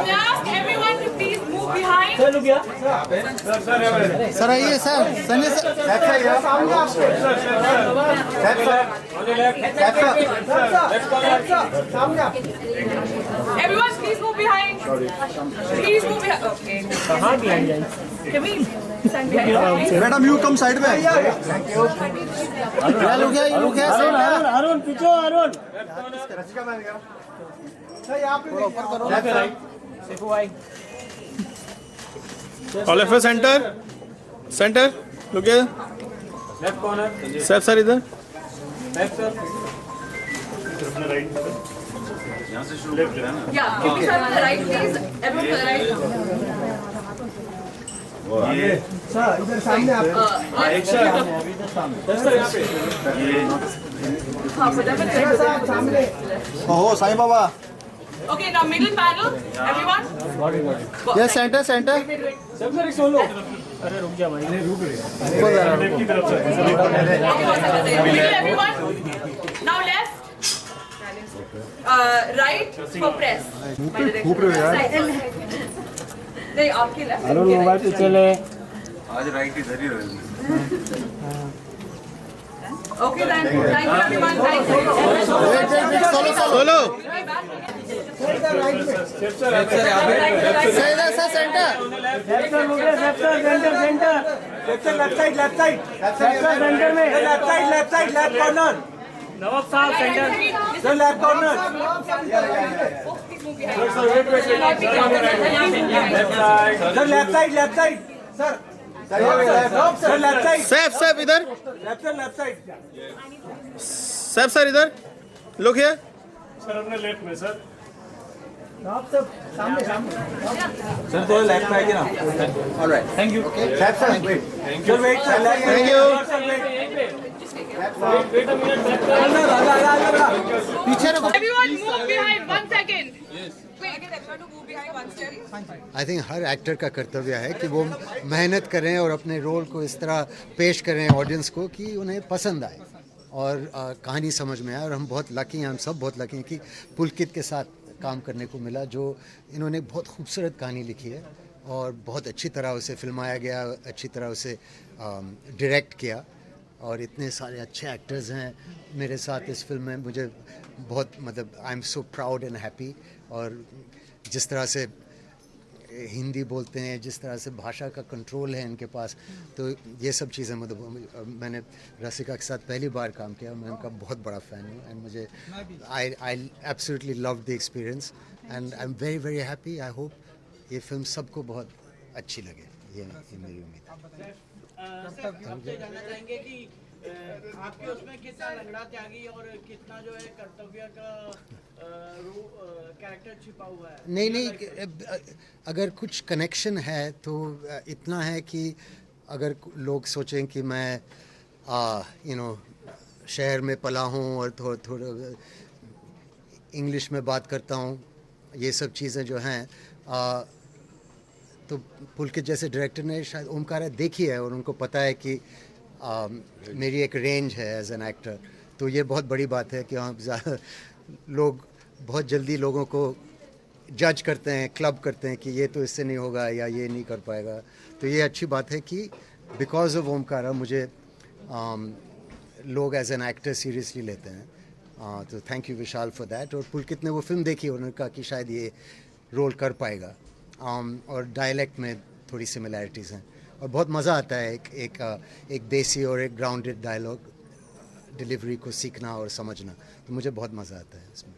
ask everyone to please move behind. Sir आइए sir, Sanjay sir Everyone, please move behind. Please move behind. Okay. Can we stand behind? Madam you come side में। लोग क्या अरुण पीछे Arun All of us center. Look here. Left corner Sir, sir, इधर. Left sir Yeah. Can we start on the right, please? Everyone to the right. इधर सामने आप सामने. ओहो Sai Baba. Okay, now middle panel. Everyone. ये सेंटर सेंटर सब sir solo अरे रुक जा भाई Okay, middle, everyone. Now left. Right for press. My direction. नहीं, आपकी left. अरुण मोबाइल पे चले आज राइट इधर ही रहेगी। Okay then. Thank you everyone. Thank you. Solo. Sir centre left sir मुझे left sir centre left side centre में left corner नवाब साहब centre sir left corner sir left side sir left side Sir, इधर. Left side Sir, इधर. Look here. Sir अपने left में sir sir थोड़ा left में आइए ना। Alright thank you sir wait sir wait sir Thank you. पीछे रखो। Everyone move behind 1 second. Yes. Wait, I get everyone to move behind 1 second. I think her actor का कर्तव्य है कि वो मेहनत करें और अपने रोल को इस तरह पेश करें ऑडियंस को कि उन्हें पसंद आए और कहानी समझ में आए। और हम बहुत लकी हैं, हम सब बहुत लकी हैं कि पुलकित के साथ काम करने को मिला, जो इन्होंने बहुत खूबसूरत कहानी लिखी है और बहुत अच्छी तरह उसे फिल्माया गया, अच्छी तरह उसे डायरेक्ट किया और इतने सारे अच्छे एक्टर्स हैं मेरे साथ इस फिल्म में। मुझे बहुत मतलब I am so proud and happy. और जिस तरह से हिंदी बोलते हैं, जिस तरह से भाषा का कंट्रोल है इनके पास, तो ये सब चीज़ें मतलब मैंने रसिका के साथ पहली बार काम किया, मैं उनका बहुत बड़ा फ़ैन हूँ एंड मुझे I absolutely love the experience and I am very very happy. I hope ये फिल्म सबको बहुत अच्छी लगे, ये मेरी उम्मीद है। जानना चाहेंगे कि आपके उसमें कितना लंगड़ा त्यागी और कितना जो है कर्तव्य का कैरेक्टर छिपा हुआ है? नहीं, अगर कुछ कनेक्शन है तो इतना है कि अगर लोग सोचें कि मैं शहर में पला हूँ और थोड़ा इंग्लिश में बात करता हूँ, ये सब चीज़ें जो हैं तो पुलकित जैसे डायरेक्टर ने शायद ओमकारा देखी है और उनको पता है कि मेरी एक रेंज है एज एन एक्टर। तो ये बहुत बड़ी बात है कि लोग बहुत जल्दी लोगों को जज करते हैं, क्लब करते हैं कि ये तो इससे नहीं होगा या ये नहीं कर पाएगा। तो ये अच्छी बात है कि बिकॉज ऑफ ओमकारा मुझे लोग एज एन एक्टर सीरियसली लेते हैं। तो thank you Vishal for that. और पुलकित ने वो फिल्म देखी, उन्होंने कहा कि शायद ये रोल कर पाएगा और डायलेक्ट में थोड़ी सिमिलैरिटीज़ हैं और बहुत मज़ा आता है एक देसी और एक ग्राउंडेड डायलॉग डिलीवरी को सीखना और समझना। तो मुझे बहुत मज़ा आता है इसमें।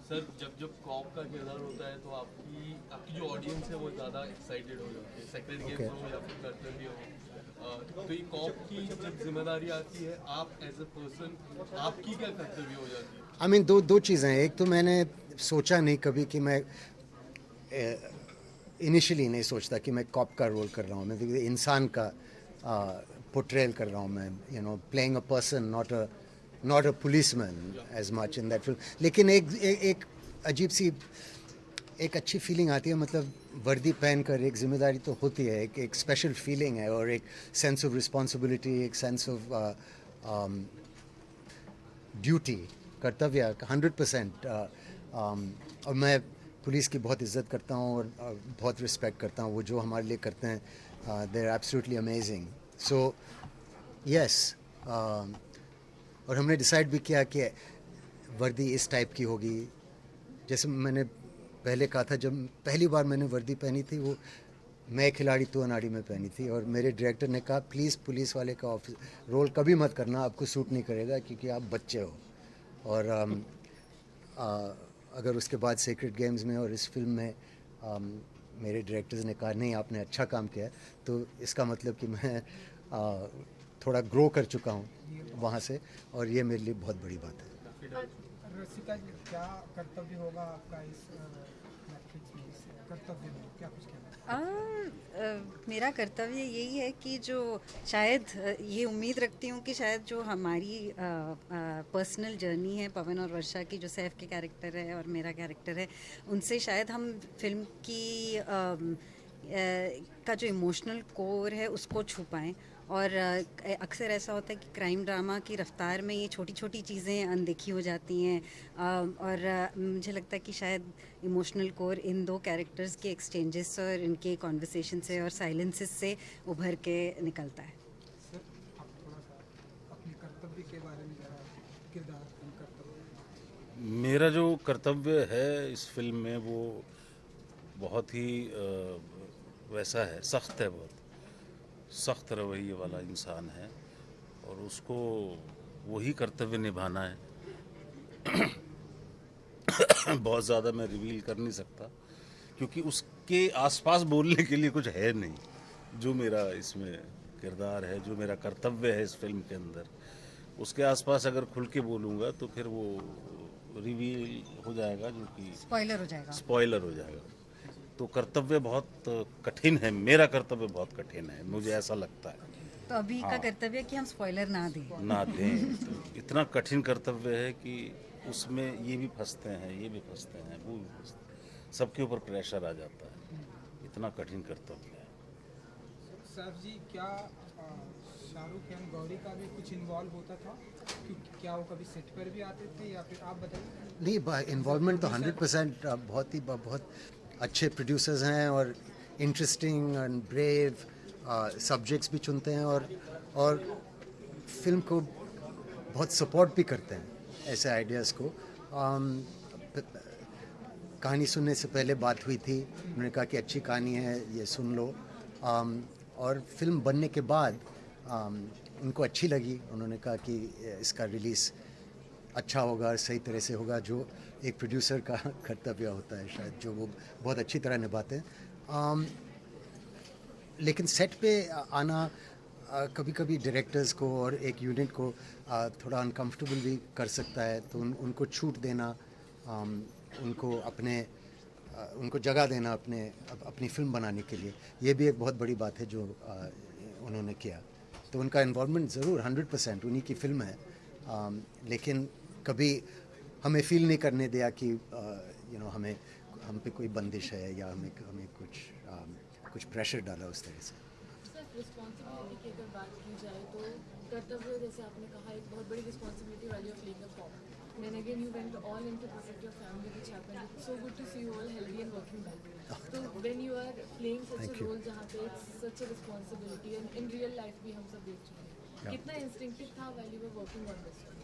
सर जब कॉप का किरदार होता है तो आपकी जो ऑडियंस है वो ज़्यादा एक्साइटेड हो जाती है, सेक्रेट गेम हो या फिर कर्तव्य हो। तो ये कॉप की जब जिम्मेदारी आती है, आप एज ए पर्सन आपकी क्या कर्तव्य हो जाती है? आई मीन दो चीज़ें हैं। एक तो मैंने सोचा नहीं कभी कि मैं इनिशियली नहीं सोचता कि मैं कॉप का रोल कर रहा हूँ, मैं इंसान का पोर्ट्रेल कर रहा हूँ मैं, playing a person, not a policeman as much in that film. लेकिन एक अजीब सी एक अच्छी फीलिंग आती है, मतलब वर्दी पहनकर एक जिम्मेदारी तो होती है, एक स्पेशल फीलिंग है और एक सेंस ऑफ रिस्पॉन्सिबिलिटी, एक सेंस ऑफ ड्यूटी, कर्तव्य 100%। और मैं पुलिस की बहुत इज़्ज़त करता हूँ और बहुत रिस्पेक्ट करता हूँ। वो जो हमारे लिए करते हैं, they are absolutely amazing. So yes, और हमने डिसाइड भी किया कि वर्दी इस टाइप की होगी। जैसे मैंने पहले कहा था, जब पहली बार मैंने वर्दी पहनी थी, वो मैं खिलाड़ी तो अनाड़ी में पहनी थी, और मेरे डायरेक्टर ने कहा प्लीज़ पुलिस वाले का ऑफिस रोल कभी मत करना, आपको सूट नहीं करेगा क्योंकि आप बच्चे हो। और अगर उसके बाद सीक्रेट गेम्स में और इस फिल्म में मेरे डायरेक्टर्स ने कहा नहीं आपने अच्छा काम किया, तो इसका मतलब कि मैं थोड़ा ग्रो कर चुका हूँ वहाँ से, और ये मेरे लिए बहुत बड़ी बात है। रसिका जी, क्या कर्तव्य होगा आपका इस नेटफ्लिक्स में, इस कर्तव्य में क्या कुछ कहना? मेरा कर्तव्य यही है कि जो शायद ये उम्मीद रखती हूँ कि शायद जो हमारी पर्सनल जर्नी है पवन और वर्षा की, जो सैफ के कैरेक्टर है और मेरा कैरेक्टर है, उनसे शायद हम फिल्म की का जो इमोशनल कोर है उसको छुपाएं। और अक्सर ऐसा होता है कि क्राइम ड्रामा की रफ्तार में ये छोटी छोटी चीज़ें अनदेखी हो जाती हैं, और मुझे लगता है कि शायद इमोशनल कोर इन दो कैरेक्टर्स के एक्सचेंजेस और इनके कॉन्वर्सेशन से और साइलेंसेस से उभर के निकलता है। सर, आप थोड़ा सा अपने कर्तव्य के बारे में ज़रा किरदार कर्तव्य। मेरा जो कर्तव्य है इस फिल्म में वो बहुत ही वैसा है, सख्त है, बहुत सख्त रवैये वाला इंसान है, और उसको वही कर्तव्य निभाना है। बहुत ज़्यादा मैं रिवील कर नहीं सकता क्योंकि उसके आसपास बोलने के लिए कुछ है नहीं। जो मेरा इसमें किरदार है, जो मेरा कर्तव्य है इस फिल्म के अंदर, उसके आसपास अगर खुल के बोलूँगा तो फिर वो रिवील हो जाएगा, जो कि स्पॉइलर हो जाएगा। तो कर्तव्य बहुत कठिन है, मेरा कर्तव्य बहुत कठिन है, मुझे ऐसा लगता है। तो अभी का कर्तव्य कि हम स्पॉइलर ना दें। तो इतना कठिन कर्तव्य है कि उसमें ये भी फंसते हैं, ये भी फंसते हैं, वो भी फंसते हैं, सबके ऊपर प्रेशर आ जाता है। इतना कठिन कर्तव्य है। सर जी, क्या शाहरुख खान गौरी का भी कुछ इन्वॉल्व होता था? क्या वो कभी सेट पर भी आते थे या फिर आप बताइए? नहीं, इन्वॉल्वमेंट तो 100%, बहुत अच्छे प्रोड्यूसर्स हैं और इंटरेस्टिंग एंड ब्रेव सब्जेक्ट्स भी चुनते हैं, और फिल्म को बहुत सपोर्ट भी करते हैं ऐसे आइडियाज़ को। कहानी सुनने से पहले बात हुई थी, उन्होंने कहा कि अच्छी कहानी है, ये सुन लो, और फिल्म बनने के बाद उनको अच्छी लगी। उन्होंने कहा कि इसका रिलीज़ अच्छा होगा, सही तरह से होगा, जो एक प्रोड्यूसर का कर्तव्य होता है शायद, जो वो बहुत अच्छी तरह निभाते हैं। लेकिन सेट पे आना कभी कभी डायरेक्टर्स को और एक यूनिट को थोड़ा अनकंफर्टेबल भी कर सकता है, तो उनको छूट देना, उनको जगह देना अपनी फिल्म बनाने के लिए, ये भी एक बहुत बड़ी बात है जो उन्होंने किया। तो उनका इन्वॉल्वमेंट ज़रूर 100%, उन्हीं की फिल्म है, लेकिन कभी हमें फील नहीं करने दिया कि हम पे कोई बंदिश है या हमें कुछ प्रेशर डाला उस तरह से। रिस्पॉन्सिबिलिटी की अगर बात की जाए तो कर्तव्य, जैसे आपने कहा, एक बहुत बड़ी रिस्पॉन्सिबिलिटी वाली of playing a cop. Then again you went all in to protect your family, which happened. It's so good to see you all healthy and working well. So when you are playing such a role जहाँ पे it's such a responsibility, and in real life भी हम सब देख चुके हैं, कितना instinctive था while you were working on this one?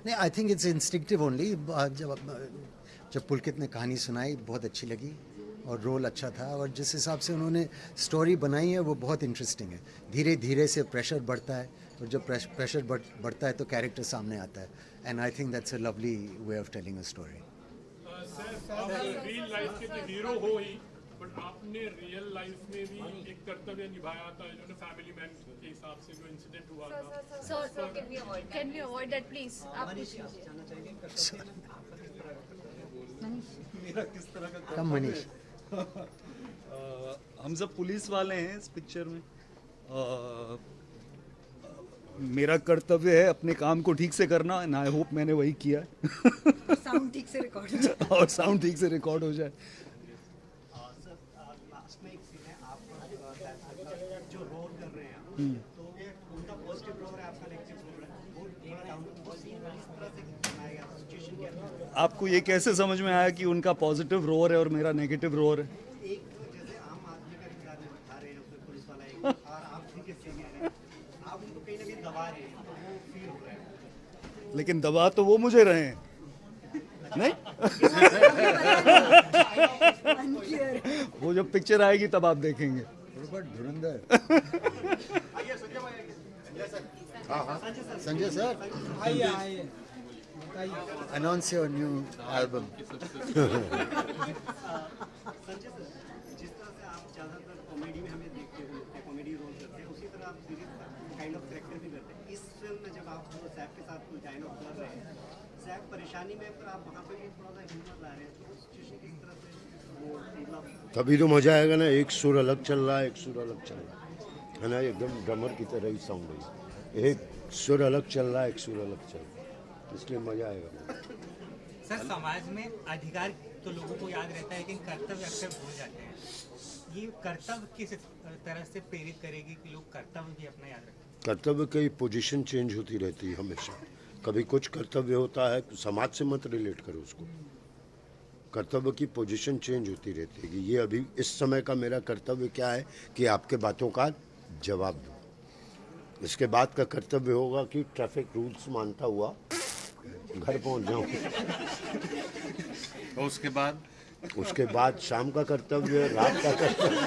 नहीं, I think it's instinctive only. जब पुलकित ने कहानी सुनाई बहुत अच्छी लगी और रोल अच्छा था, और जिस हिसाब से उन्होंने स्टोरी बनाई है वो बहुत इंटरेस्टिंग है। धीरे धीरे से प्रेशर बढ़ता है, और जब प्रेशर बढ़ता है तो कैरेक्टर सामने आता है, and I think that's a lovely way of telling a story. आप रियल लाइफ के तो हीरो हो ही, बट आपने रियल लाइफ में भी एक कर्तव्य निभाया था, जो ना फैमिली मैन के हिसाब से जो इंसिडेंट हुआ था। Sir, can we avoid that please? आप मेरा किस तरह का कम मनीष। हम सब पुलिस वाले हैं इस पिक्चर में। मेरा कर्तव्य है अपने काम को ठीक से करना, एंड आई होप मैंने वही किया है। साउंड ठीक से रिकॉर्ड हो जाए और साउंड ठीक से रिकॉर्ड हो जाए। लास्ट में एक सीन है, आप जो रोल कर रहे हैं, तो उनका पॉजिटिव रोल है, आपका नेगेटिव रोल है, वो एक डाउन इस तरह से बनाया गया। सिचुएशन क्या है? आपको ये कैसे समझ में आया कि उनका पॉजिटिव रोर है और मेरा नेगेटिव रोर है? एक जैसे आम आदमी का किरदार निभा रहे हैं उसमें पुलिस वाला एक और आप भी के सीनियर हैं, आप उनको कहीं ना कहीं दबा रहे हैं, तो वो फील हो रहा है। लेकिन दबा तो वो मुझे रहे हैं नहीं। वो जब पिक्चर आएगी तब आप देखेंगे। धुरंधर। संजय सर, आइए announce your new album. Sanjay sir, जिस तरह से आप ज़्यादातर कॉमेडी में हमें देखते हैं, कॉमेडी रोल करते हैं, उसी तरह आप सीरियस काइंड ऑफ कैरेक्टर भी करते हैं। इस फिल्म में जब आप सैफ के साथ कोई डायलॉग कर रहे हैं, सैफ परेशानी में, पर आप वहाँ पे भी थोड़ा सा हिम्मत ला रहे हैं, तो सिचुएशन किस तरह से वो मतलब तभी तो मजा आएगा ना। एक सुर अलग चल रहा है, एक सुर अलग चल रहा है ना, एकदम ड्रमर की तरह ही साउंड है। एक सुर अलग चल रहा है, एक सुर अलग चल रहा है, इसलिए मजा आएगा। सर, समाज में अधिकार तो लोगों को याद रहता है, लेकिन कर्तव्य अक्सर भूल जाते हैं। ये कर्तव्य किस तरह से प्रेरित करेगी कि लोग कर्तव्य भी अपना याद रखें? कर्तव्य की पोजीशन चेंज होती रहती है हमेशा। कभी कुछ कर्तव्य होता है, समाज से मत रिलेट करो उसको। कर्तव्य की पोजीशन चेंज होती रहती है कि ये अभी इस समय का मेरा कर्तव्य क्या है कि आपके बातों का जवाब दूँ। इसके बाद का कर्तव्य होगा कि ट्रैफिक रूल्स मानता हुआ घर पहुंच जाऊं। उसके बाद शाम का कर्तव्य, रात का कर्तव्य।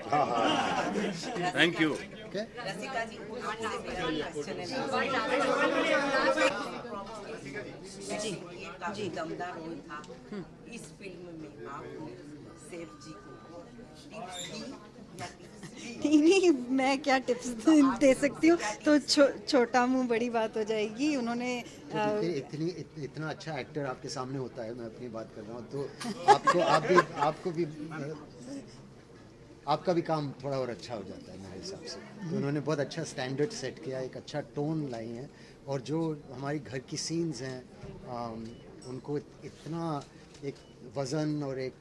हाँ, थैंक यू। जी जी, दमदार रोल था। इस फिल्म में आपने सैफ जी को टिप्स दी या नहीं, मैं क्या टिप्स दे सकती हूँ, तो छोटा मुंह बड़ी बात हो जाएगी। उन्होंने इतना अच्छा एक्टर आपके सामने होता है, मैं अपनी बात कर रहा हूँ, तो आपका भी काम थोड़ा और अच्छा हो जाता है मेरे हिसाब से। तो उन्होंने बहुत अच्छा स्टैंडर्ड सेट किया, एक अच्छा टोन लाई है, और जो हमारी घर की सीन्स हैं उनको इतना एक वज़न और एक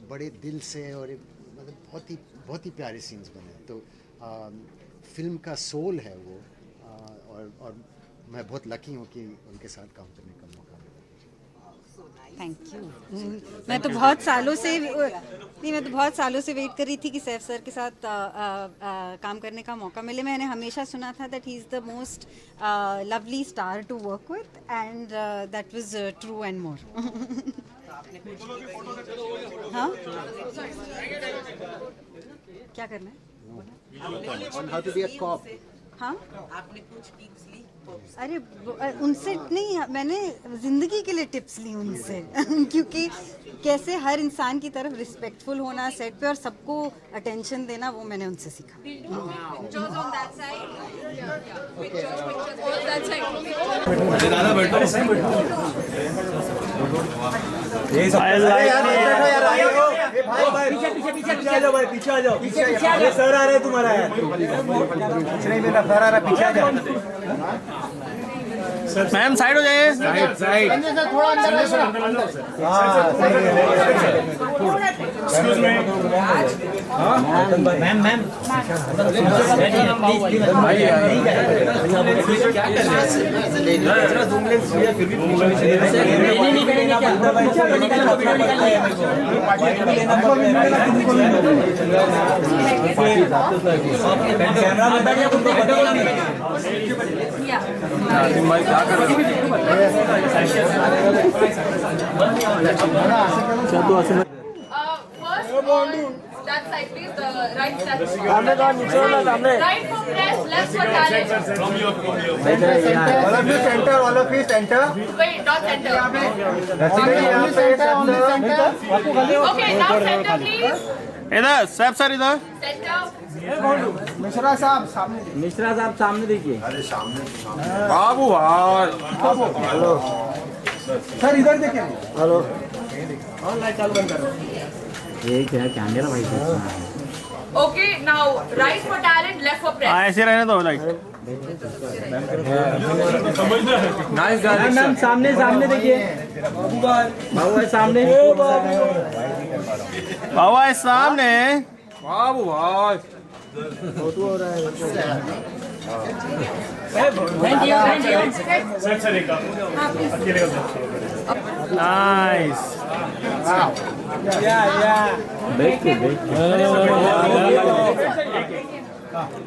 बड़े दिल से और एक मतलब बहुत ही प्यारे सीन्स बने। तो फिल्म का सोल है वो, और मैं बहुत लकी हूँ कि उनके साथ काम करने का मौका मिला। Thank you. मैं तो बहुत सालों से वेट कर रही थी कि सैफ सर के साथ काम करने का मौका मिले। मैंने हमेशा सुना था that he is the most lovely star to work with, and that was true and more. हाँ, क्या करना है? On how to be a cop. हाँ, आपने कुछ टिप्स ली? अरे उनसे नहीं, मैंने ज़िंदगी के लिए टिप्स ली उनसे। क्योंकि कैसे हर इंसान की तरफ रिस्पेक्टफुल होना सेट पे और सबको अटेंशन देना, वो मैंने उनसे सीखा। पीछे आ जाओ, सर आ रहे तुम्हारा है। नहीं, मेरा सर आ रहा, पीछे आ जाओ। मैम साइड हो जाइए। साइड थोड़ा अंदर। Excuse me. Ma'am That side, please. The right side. Right for press, left for talent. All of you center. Wait, not center. Okay, now center, please. इधर सैफ सर, इधर Center. Mishra साहब सामने देखिए। अरे सामने बाबू भाई। हेलो सर, इधर देखिए। हेलो, लाइट चालू बंद करो। एक है कैमरा भाई। Okay, now right for talent, left for press. ऐसे रहने दो लाइट। Nice guys. मैम सामने देखिए। बाबू है सामने। बाबू है सामने। बाबू भाई। फोटो हो रहा है। नाइस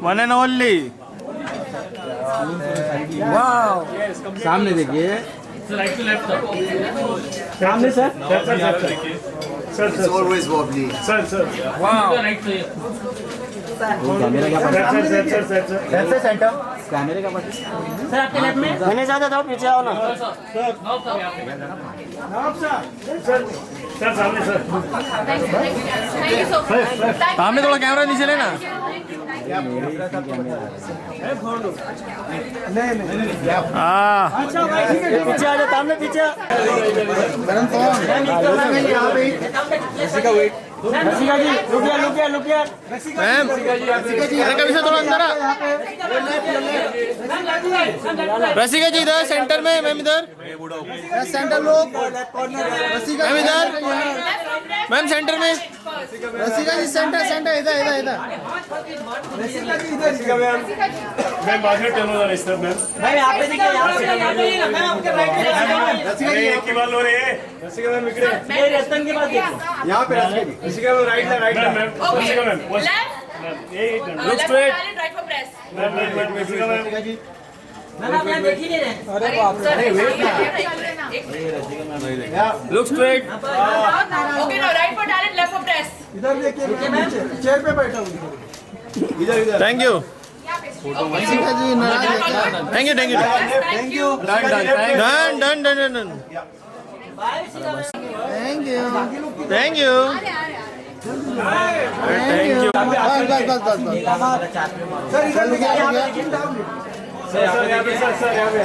वन एंड ओनली सामने देखिए सामने सर always wobbly. कैमरा क्या पड़ता है सेंटर कैमरे का पड़ता सर आपके लेफ्ट में मैंने ज्यादा जाओ पीछे आओ ना सर सामने सर सामने थोड़ा कैमरा नीचे लेना पीछे आ जाओ सामने पीछे रसिका जी लुकिया मैम अरे कभी से थोड़ा अंदर आ रसिका जी इधर सेंटर में मैम इधर सेंटर लोग मैम इधर मैम सेंटर में रसिका जी सेंटर इधर मैम बाद में टर्न हो रहा है सर मैम भाई यहाँ पे देखिए मैम आपके राइट में एक ही बाल हो रही है रसिका मैम इकड़े ये रतन के पास देखो यहाँ पे Rasika ma'am right ma'am Rasika ma'am look straight right for press ma'am Rasika ma'am ma'am आप यहाँ देख ही नहीं रहे अरे बाप रे look straight okay now right for talent left for press इधर देखिए मैम चेयर पे बैठा हूँ इधर थैंक यू रसिका जी नाराज है क्या thank you done thank you बस सर इधर देखिए सर यहाँ पे सर यहाँ पे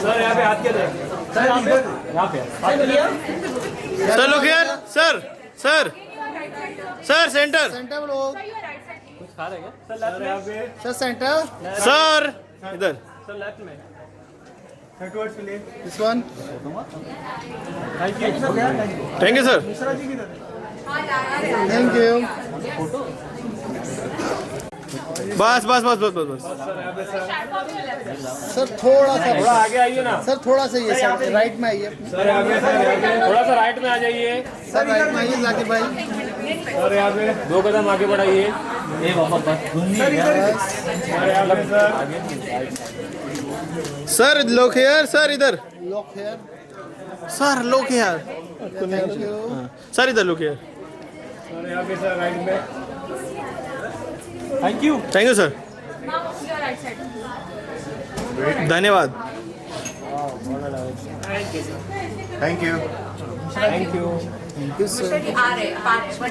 सर यहाँ पे हाथ के दे सर यहाँ पे sir look here sir centre कुछ खा रहे क्या सर यहाँ पे सर सेंटर सर इधर सर लेफ्ट में this one thank you sir thank you बस सर थोड़ा सा आगे आइए ना सर थोड़ा सा ये साइड राइट में आइए सर आगे थोड़ा सा राइट में आ जाइए सर राइट में आइए जाकिर भाई सर यहाँ पे 2 कदम आगे बढ़ाइए सर लुक हियर सर इधर look here sir look here thank you sir इधर लुक हियर सर यहाँ पे सर राइट में थैंक यू सर धन्यवाद Thank you. सर